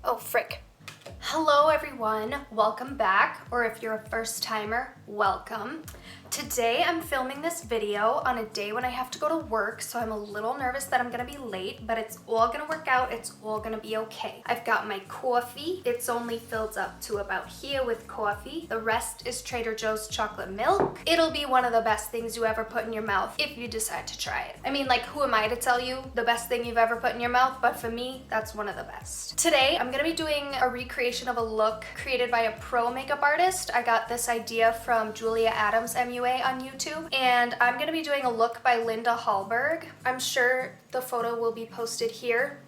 Oh, frick. Hello everyone, welcome back, or if you're a first timer, welcome. Today I'm filming this video on a day when I have to go to work, so I'm a little nervous that I'm gonna be late, but it's all gonna work out, it's all gonna be okay. I've got my coffee. It's only filled up to about here with coffee. The rest is Trader Joe's chocolate milk. It'll be one of the best things you ever put in your mouth if you decide to try it. I mean, like, who am I to tell you the best thing you've ever put in your mouth? But for me, that's one of the best. Today, I'm gonna be doing a recreation of a look created by a pro makeup artist. I got this idea from Julia Adams MUA on YouTube, and I'm gonna be doing a look by Linda Hallberg. I'm sure the photo will be posted here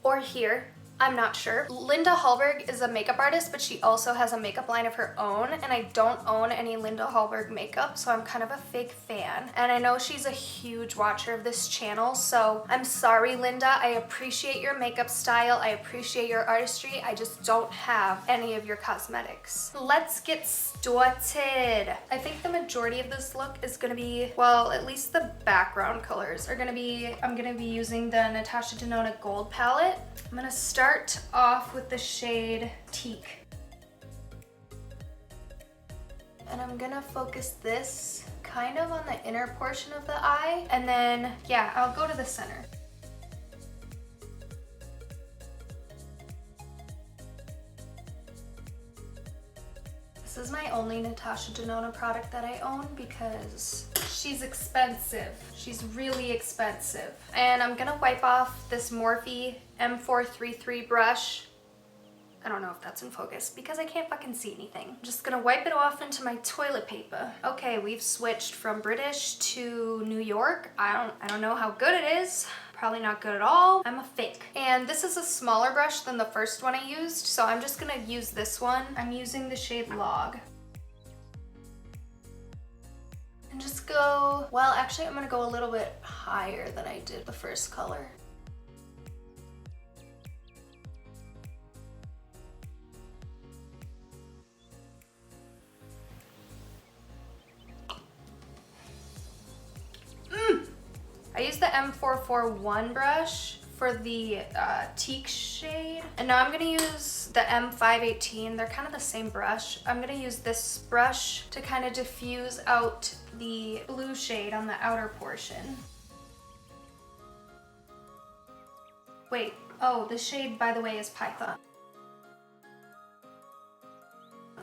or here. I'm not sure. Linda Hallberg is a makeup artist, but she also has a makeup line of her own, and I don't own any Linda Hallberg makeup, so I'm kind of a fake fan. And I know she's a huge watcher of this channel, so I'm sorry, Linda. I appreciate your makeup style. I appreciate your artistry. I just don't have any of your cosmetics. Let's get started. I think the majority of this look is gonna be, well, at least the background colors are gonna be, I'm gonna be using the Natasha Denona Gold palette. I'm gonna start off with the shade Teak. And I'm gonna focus this kind of on the inner portion of the eye, and then, yeah, I'll go to the center. This is my only Natasha Denona product that I own because she's expensive. She's really expensive. And I'm gonna wipe off this Morphe M433 brush. I don't know if that's in focus because I can't fucking see anything. I'm just gonna wipe it off into my toilet paper. Okay, we've switched from British to New York. I don't know how good it is. Probably not good at all. I'm a fake. And this is a smaller brush than the first one I used, so I'm just gonna use this one. I'm using the shade Log. And just go, well, actually I'm gonna go a little bit higher than I did the first color. I used the M441 brush for the Teak shade. And now I'm gonna use the M518. They're kind of the same brush. I'm gonna use this brush to kind of diffuse out the blue shade on the outer portion. Wait, oh, this shade, by the way, is Python.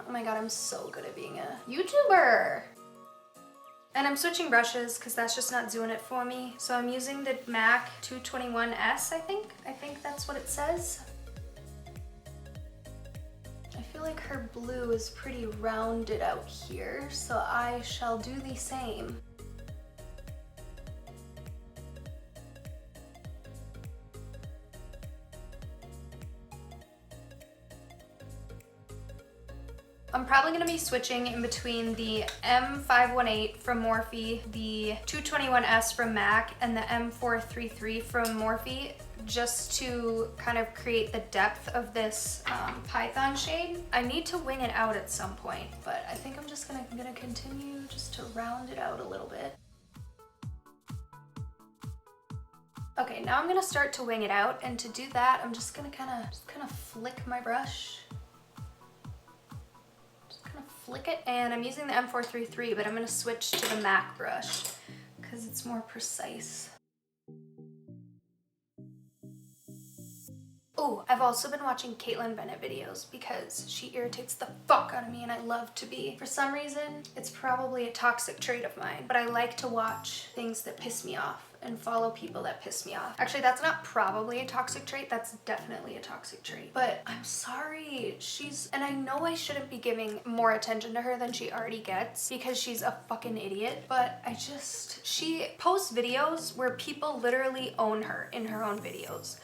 Oh my god, I'm so good at being a YouTuber. And I'm switching brushes because that's just not doing it for me. So I'm using the MAC 221S, I think. I think that's what it says. I feel like her blue is pretty rounded out here, so I shall do the same. I'm probably going to be switching in between the M518 from Morphe, the 221S from MAC, and the M433 from Morphe, just to kind of create the depth of this Python shade. I need to wing it out at some point, but I think I'm just gonna continue just to round it out a little bit. Okay, now I'm gonna start to wing it out, and to do that, I'm just gonna kind of flick my brush. Flick it, and I'm using the M433, but I'm going to switch to the MAC brush because it's more precise. Oh, I've also been watching Caitlin Bennett videos because she irritates the fuck out of me, and I love to be. For some reason, it's probably a toxic trait of mine, but I like to watch things that piss me off and follow people that piss me off. Actually, that's not probably a toxic trait, that's definitely a toxic trait. But I'm sorry, and I know I shouldn't be giving more attention to her than she already gets because she's a fucking idiot, but she posts videos where people literally own her in her own videos.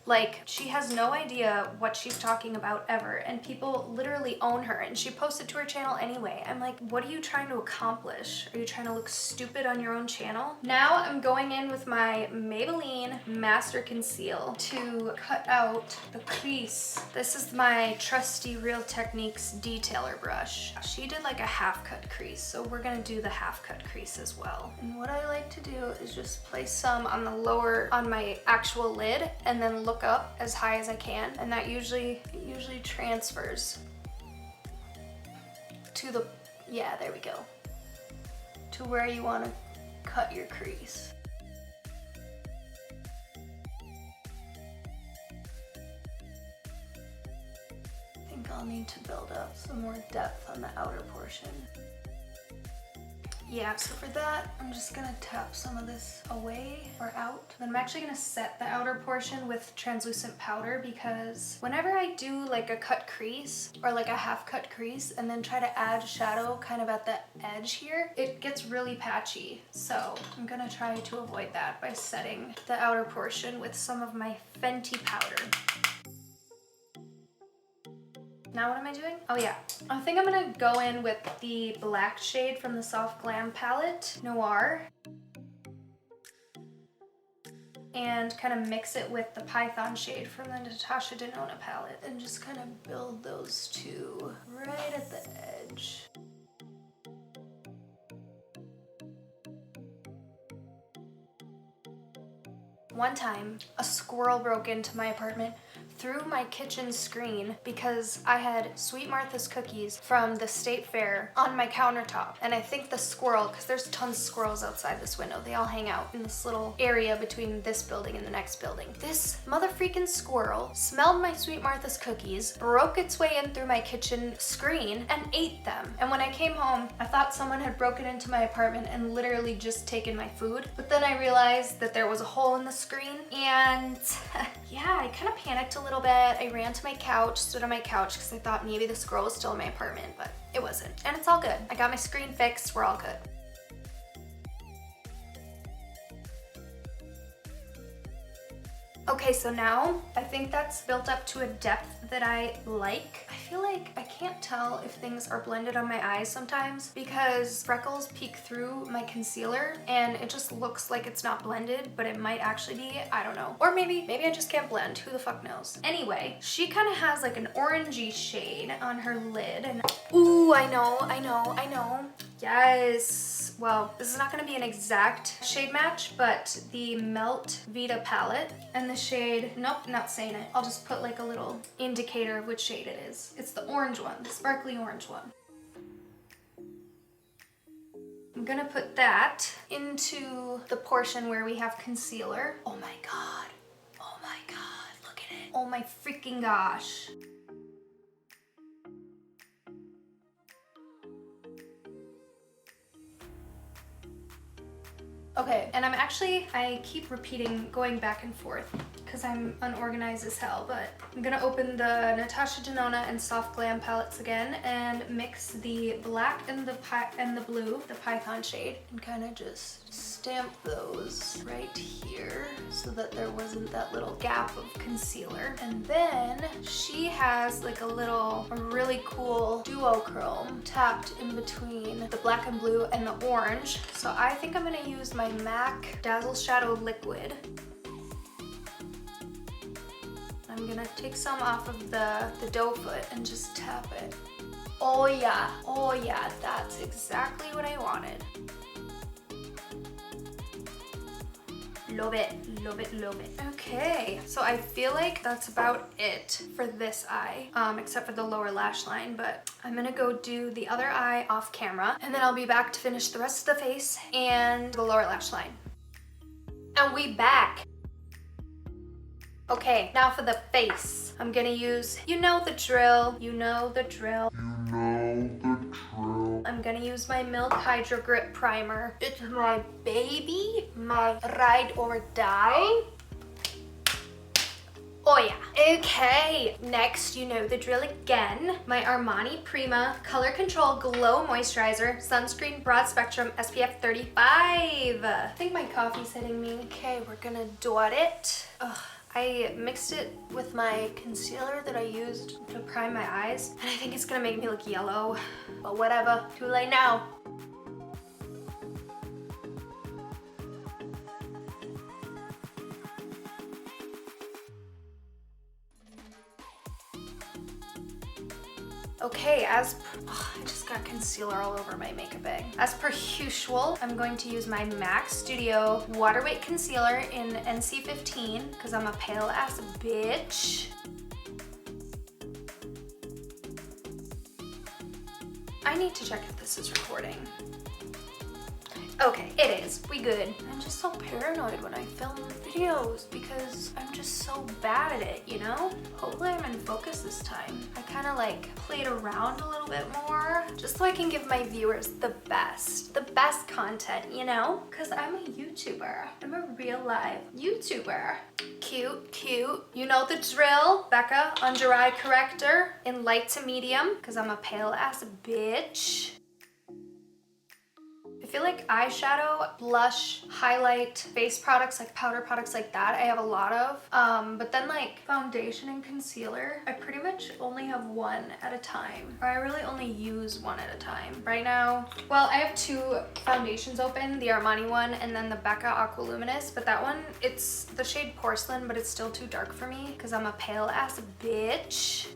Like, she has no idea what she's talking about ever, and people literally own her, and she posted to her channel anyway. I'm like, what are you trying to accomplish? Are you trying to look stupid on your own channel? Now I'm going in with my Maybelline Master Conceal to cut out the crease. This is my trusty Real Techniques detailer brush. She did like a half cut crease, so we're gonna do the half cut crease as well. And what I like to do is just place some on the lower, on my actual lid, and then look look up as high as I can, and that usually transfers to the, yeah, there we go, to where you want to cut your crease. I think I'll need to build up some more depth on the outer portion. Yeah, so for that, I'm just gonna tap some of this away or out. Then I'm actually gonna set the outer portion with translucent powder, because whenever I do like a cut crease or like a half cut crease and then try to add shadow kind of at the edge here, it gets really patchy. So I'm gonna try to avoid that by setting the outer portion with some of my Fenty powder. Now what am I doing? Oh yeah, I think I'm gonna go in with the black shade from the Soft Glam palette, Noir, and kind of mix it with the Python shade from the Natasha Denona palette, and just kind of build those two right at the edge. One time, a squirrel broke into my apartment through my kitchen screen because I had Sweet Martha's cookies from the state fair on my countertop. And I think the squirrel, because there's tons of squirrels outside this window, they all hang out in this little area between this building and the next building. This mother-freaking squirrel smelled my Sweet Martha's cookies, broke its way in through my kitchen screen, and ate them. And when I came home, I thought someone had broken into my apartment and literally just taken my food. But then I realized that there was a hole in the screen, and yeah, I kind of panicked a little bit. I ran to my couch, stood on my couch, because I thought maybe the squirrel was still in my apartment, but it wasn't. And it's all good. I got my screen fixed, we're all good. Okay, so now I think that's built up to a depth that I like. I feel like I can't tell if things are blended on my eyes sometimes because freckles peek through my concealer and it just looks like it's not blended, but it might actually be, I don't know. Or maybe I just can't blend, who the fuck knows. Anyway, she kind of has like an orangey shade on her lid, and ooh, I know. Yes. Well, this is not gonna be an exact shade match, but the Melt Vita palette and the shade, nope, not saying it. I'll just put like a little indicator of which shade it is. It's the orange one, the sparkly orange one. I'm gonna put that into the portion where we have concealer. Oh my God, look at it. Oh my freaking gosh. Okay, and I keep repeating, going back and forth, because I'm unorganized as hell, but I'm gonna open the Natasha Denona and Soft Glam palettes again and mix the black and the blue, the Python shade, and kind of just stamp those right here so that there wasn't that little gap of concealer. And then she has like a really cool duochrome tapped in between the black and blue and the orange. So I think I'm gonna use my MAC Dazzle Shadow Liquid. I'm gonna take some off of the doe foot and just tap it. Oh yeah, that's exactly what I wanted. Love it. Okay, so I feel like that's about it for this eye, except for the lower lash line, but I'm gonna go do the other eye off camera, and then I'll be back to finish the rest of the face and the lower lash line. And we back. Okay, now for the face. I'm gonna use, you know the drill. I'm gonna use my Milk Hydro Grip Primer. It's my baby, my ride or die. Oh yeah. Okay, next, you know the drill again. My Armani Prima Color Control Glow Moisturizer, Sunscreen Broad Spectrum SPF 35. I think my coffee's hitting me. Okay, we're gonna dot it. Ugh. I mixed it with my concealer that I used to prime my eyes, and I think it's gonna make me look yellow, but whatever, too late now. Okay, I just got concealer all over my makeup bag. As per usual, I'm going to use my MAC Studio Water Weight Concealer in NC15 because I'm a pale ass bitch. I need to check if this is recording. Okay, it is. We good. I'm just so paranoid when I film videos because I'm just so bad at it, you know? Hopefully I'm in focus this time. I kind of like played around a little bit more just so I can give my viewers the best content, you know? Because I'm a YouTuber. I'm a real live YouTuber. Cute, cute. You know the drill. Becca, under eye corrector in light to medium because I'm a pale ass bitch. I feel like eyeshadow, blush, highlight, face products, like powder products like that, I have a lot of. But then like foundation and concealer, I pretty much only have one at a time. Or I really only use one at a time. Right now, well, I have two foundations open, the Armani one and then the Becca Aqua Luminous. But that one, it's the shade Porcelain, but it's still too dark for me because I'm a pale ass bitch.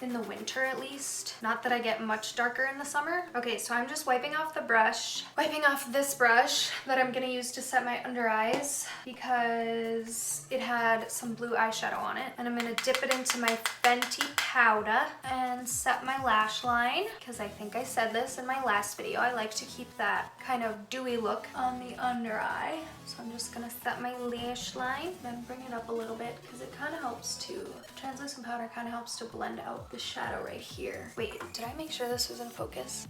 In the winter at least. Not that I get much darker in the summer. Okay, so I'm just wiping off the brush. Wiping off this brush that I'm gonna use to set my under eyes because it had some blue eyeshadow on it. And I'm gonna dip it into my Fenty powder and set my lash line because I think I said this in my last video. I like to keep that kind of dewy look on the under eye. So I'm just gonna set my lash line and bring it up a little bit because it kind of helps to, translucent powder kind of helps to blend out the shadow right here. Wait, did I make sure this was in focus?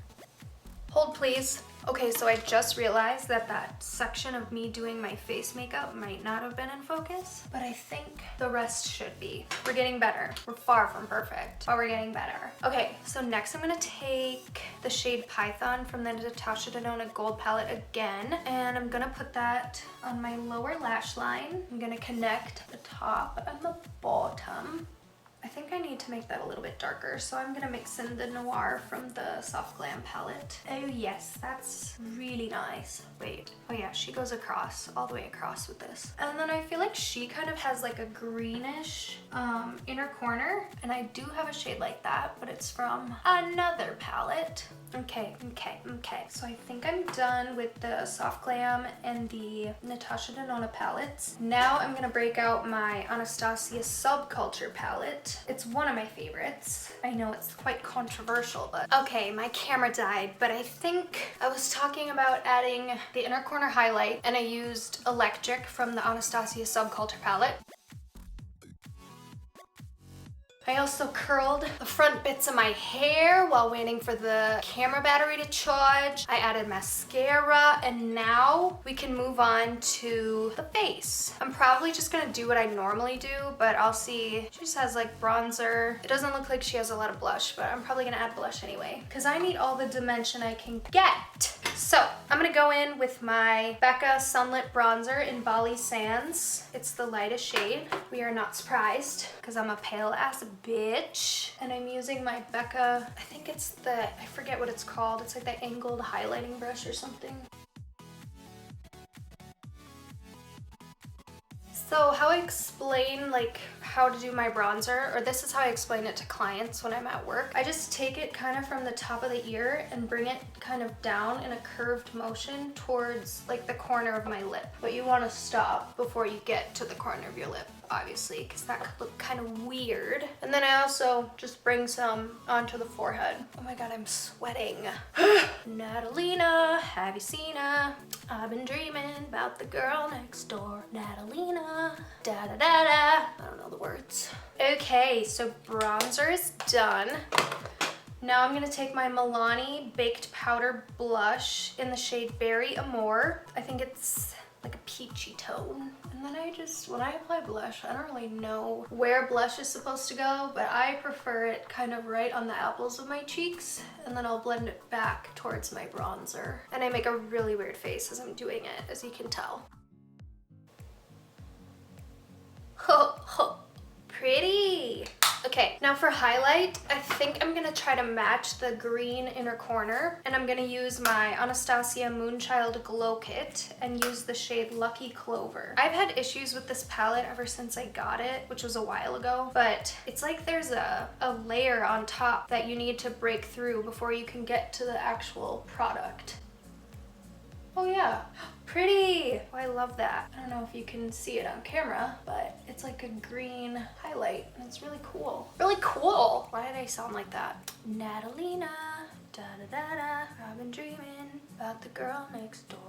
Hold please. Okay, so I just realized that that section of me doing my face makeup might not have been in focus, but I think the rest should be. We're getting better. We're far from perfect, but we're getting better. Okay, so next I'm gonna take the shade Python from the Natasha Denona Gold Palette again, and I'm gonna put that on my lower lash line. I'm gonna connect the top and the bottom. I think I need to make that a little bit darker, so I'm gonna mix in the Noir from the Soft Glam palette. Oh yes, that's really nice. Wait, oh yeah, she goes across, all the way across with this. And then I feel like she kind of has like a greenish inner corner, and I do have a shade like that, but it's from another palette. Okay. So I think I'm done with the Soft Glam and the Natasha Denona palettes. Now I'm gonna break out my Anastasia Subculture palette. It's one of my favorites. I know it's quite controversial, but okay, my camera died, but I think I was talking about adding the inner corner highlight, and I used Electric from the Anastasia Subculture palette. I also curled the front bits of my hair while waiting for the camera battery to charge. I added mascara, and now we can move on to the face. I'm probably just gonna do what I normally do, but I'll see. She just has like bronzer. It doesn't look like she has a lot of blush, but I'm probably gonna add blush anyway because I need all the dimension I can get. So I'm gonna go in with my Becca Sunlit Bronzer in Bali Sands. It's the lightest shade. We are not surprised because I'm a pale ass bitch. And I'm using my Becca, I think it's the, I forget what it's called. It's like the angled highlighting brush or something. So how I explain like how to do my bronzer, or this is how I explain it to clients when I'm at work. I just take it kind of from the top of the ear and bring it kind of down in a curved motion towards like the corner of my lip. But you want to stop before you get to the corner of your lip, obviously, because that could look kind of weird. And then I also just bring some onto the forehead. Oh my god, I'm sweating. Natalina, have you seen her? I've been dreaming about the girl next door. Natalina, da da da da. I don't know the words. Okay, so bronzer is done. Now I'm gonna take my Milani Baked Powder Blush in the shade Berry Amour. I think it's like a peachy tone. And then I just, when I apply blush, I don't really know where blush is supposed to go, but I prefer it kind of right on the apples of my cheeks, and then I'll blend it back towards my bronzer. And I make a really weird face as I'm doing it, as you can tell. Ho, ho, pretty. Okay. Okay, now for highlight, I think I'm gonna try to match the green inner corner, and I'm gonna use my Anastasia Moonchild Glow Kit and use the shade Lucky Clover. I've had issues with this palette ever since I got it, which was a while ago, but it's like there's a layer on top that you need to break through before you can get to the actual product. Oh yeah, pretty! Oh, I love that. I don't know if you can see it on camera, but it's like a green highlight and it's really cool. Really cool! Why did I sound like that? Natalina, da-da-da-da, I've been dreaming about the girl next door.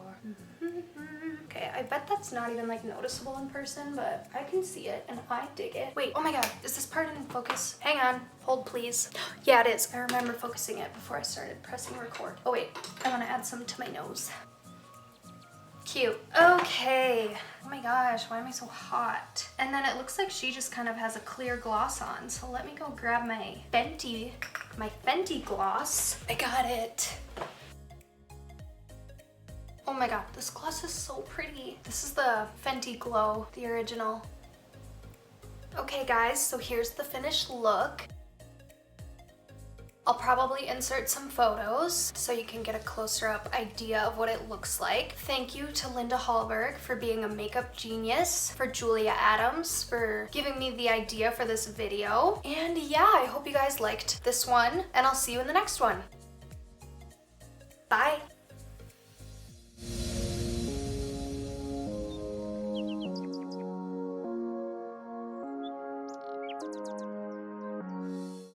Okay, I bet that's not even like noticeable in person, but I can see it and I dig it. Wait, oh my god, is this part in focus? Hang on, hold please. Yeah, it is. I remember focusing it before I started pressing record. Oh wait, I want to add some to my nose. Cute. Okay. Oh my gosh, why am I so hot? And then it looks like she just kind of has a clear gloss on. So let me go grab my Fenty gloss. I got it. Oh my god, this gloss is so pretty. This is the Fenty Glow, the original. Okay guys, so here's the finished look. I'll probably insert some photos so you can get a closer up idea of what it looks like. Thank you to Linda Hallberg for being a makeup genius, for Julia Adams for giving me the idea for this video. And yeah, I hope you guys liked this one, and I'll see you in the next one. Bye!